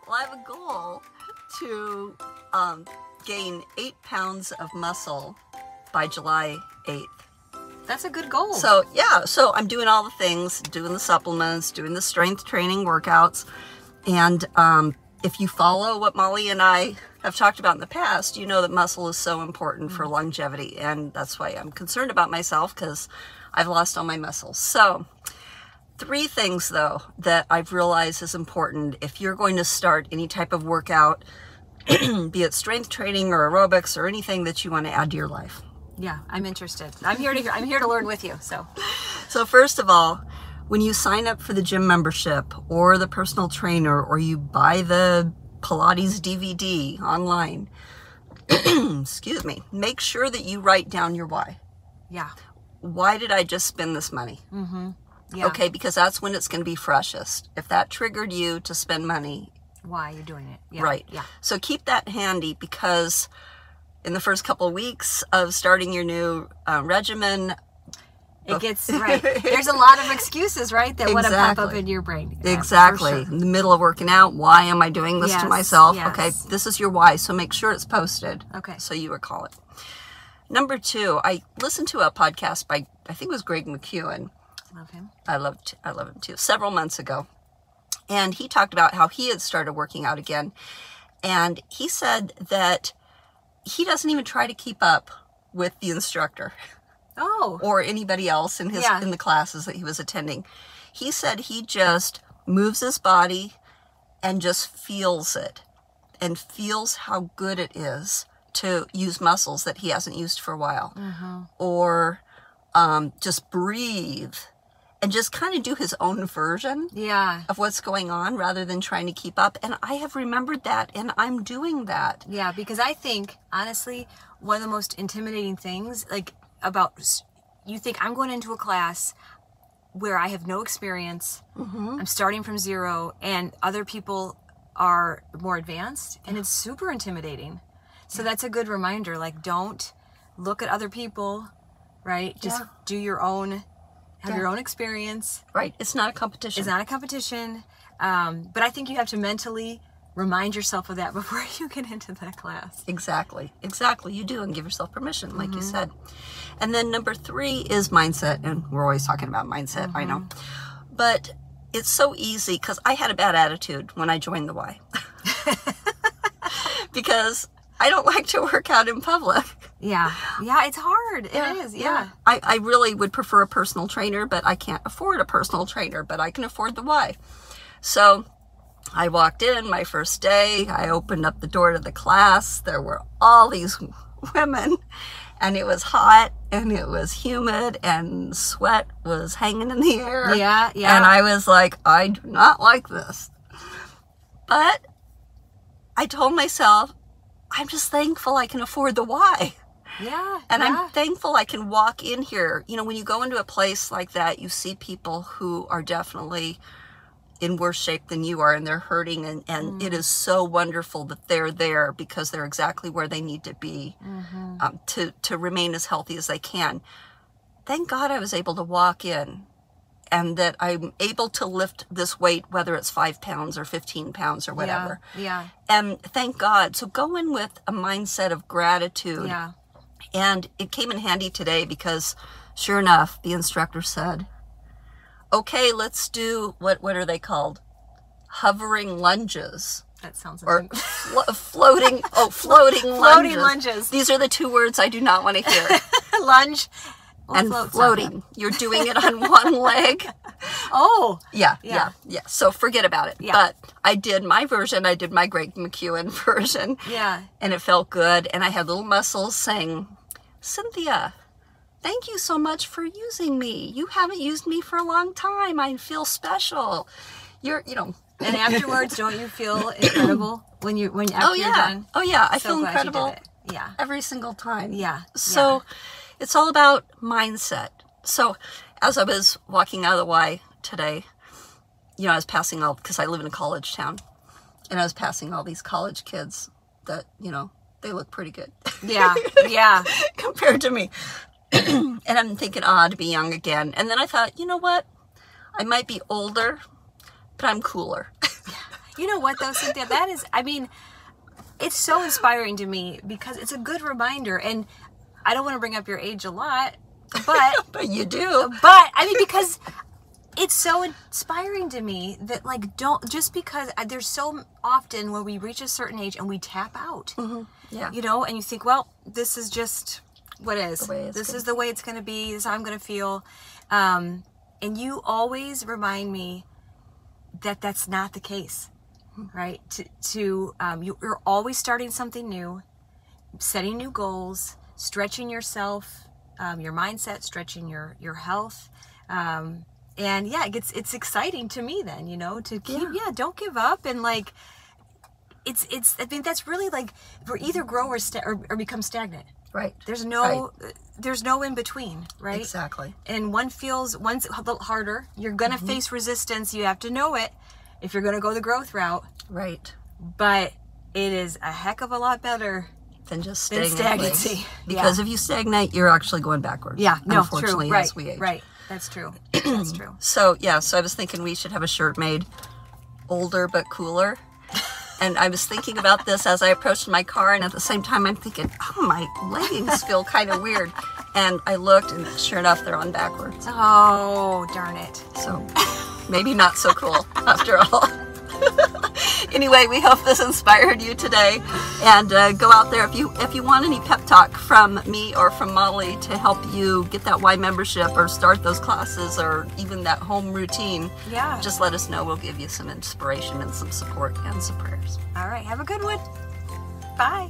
Well, I have a goal to gain 8 pounds of muscle by July 8th. That's a good goal. So, yeah, so I'm doing all the things, doing the supplements, doing the strength training workouts. And if you follow what Molly and I have talked about in the past, you know that muscle is so important for longevity. And that's why I'm concerned about myself, because I've lost all my muscles. So 3 things, though, that I've realized is important if you're going to start any type of workout, be it strength training or aerobics or anything that you want to add to your life. Yeah, I'm interested. I'm here to learn with you. So first of all, when you sign up for the gym membership or the personal trainer, or you buy the Pilates DVD online, excuse me, make sure that you write down your why. Yeah. Why did I just spend this money? Mm-hmm. Yeah. Okay, because that's when it's going to be freshest. If that triggered you to spend money. Why you're doing it. Yeah. Right. Yeah. So keep that handy, because in the first couple of weeks of starting your new regimen, it gets, right. There's a lot of excuses, right, that want to pop up in your brain. Exactly. Sure. In the middle of working out, why am I doing this to myself? Yes. Okay, this is your why, so make sure it's posted. Okay. So you recall it. Number 2, I listened to a podcast by, I think it was Greg McKeown. Love him. I love him too. Several months ago. And he talked about how he had started working out again. And he said that he doesn't even try to keep up with the instructor. Oh. Or anybody else in in the classes that he was attending. He said he just moves his body and just feels it, and feels how good it is to use muscles that he hasn't used for a while. Mm-hmm. Or just breathe and just kind of do his own version of what's going on, rather than trying to keep up. And I have remembered that, and I'm doing that. Yeah, because I think, honestly, one of the most intimidating things, about, you think, I'm going into a class where I have no experience, I'm starting from zero, and other people are more advanced, and it's super intimidating. So that's a good reminder, don't look at other people, right? Just do your own, have your own experience. Right, it's not a competition. It's not a competition, but I think you have to mentally remind yourself of that before you get into that class. Exactly, you do, and give yourself permission, like you said. And then number 3 is mindset, and we're always talking about mindset, I know. But it's so easy, because I had a bad attitude when I joined the Y. Because I don't like to work out in public. Yeah, it's hard. It is. I really would prefer a personal trainer, but I can't afford a personal trainer, but I can afford the Y. So I walked in my first day, I opened up the door to the class, there were all these women, and it was hot, and it was humid, and sweat was hanging in the air. Yeah. And I was like, I do not like this. But I told myself, I'm just thankful I can afford the Y. Yeah. And I'm thankful I can walk in here. You know, when you go into a place like that, you see people who are definitely in worse shape than you are, and they're hurting, and it is so wonderful that they're there, because they're exactly where they need to be to remain as healthy as they can. Thank God I was able to walk in, and that I'm able to lift this weight, whether it's 5 pounds or 15 pounds or whatever. Yeah. And thank God. So go in with a mindset of gratitude. Yeah. And it came in handy today, because sure enough, the instructor said, okay, let's do, what are they called? Hovering lunges. That sounds or floating floating lunges. These are the 2 words I do not want to hear. Lunge and floating. You're doing it on one leg. Oh. Yeah. So forget about it. Yeah. But I did my version. I did my Greg McKeown version. Yeah. And it felt good. And I had little muscles saying, Cynthia, thank you so much for using me. You haven't used me for a long time. I feel special. And afterwards, don't you feel incredible after you're done? Oh yeah, I So feel glad you did incredible. it. Yeah. Every single time. Yeah. So it's all about mindset. So as I was walking out of the Y today, I was passing because I live in a college town, and I was passing all these college kids that, they look pretty good. Yeah. Compared to me. And I'm thinking, to be young again. And then I thought, you know what? I might be older, but I'm cooler. You know what though, Cynthia? That is, I mean, it's so inspiring to me because it's a good reminder. And I don't want to bring up your age a lot, but but you do. But I mean, because it's so inspiring to me that like just because there's so often when we reach a certain age and we tap out. Yeah. You know, and you think, well, this is just what is. This is the way it's going to be. This is how I'm going to feel. And you always remind me that that's not the case, right? You're always starting something new, setting new goals, stretching yourself, your mindset, stretching your health. And yeah, it's exciting to me then, you know, to keep, don't give up. And like, I think that's really like, we're either grow or become stagnant. Right. There's no in between, right? Exactly. And one's a little harder. You're going to face resistance. You have to know it if you're going to go the growth route. Right. But it is a heck of a lot better than just than stagnancy. Because if you stagnate, you're actually going backwards. Yeah, no, unfortunately, true. Right, as we age. right. That's true. That's true. So I was thinking we should have a shirt made older but cooler. And I was thinking about this as I approached my car, and at the same time I'm thinking, oh, my leggings feel kind of weird. And I looked, and sure enough, they're on backwards. Oh, darn it. So maybe not so cool after all. Anyway, we hope this inspired you today, and go out there if you want any pep talk from me or from Molly to help you get that Y membership or start those classes or even that home routine. Yeah. Just let us know. We'll give you some inspiration and some support and some prayers. All right. Have a good one. Bye.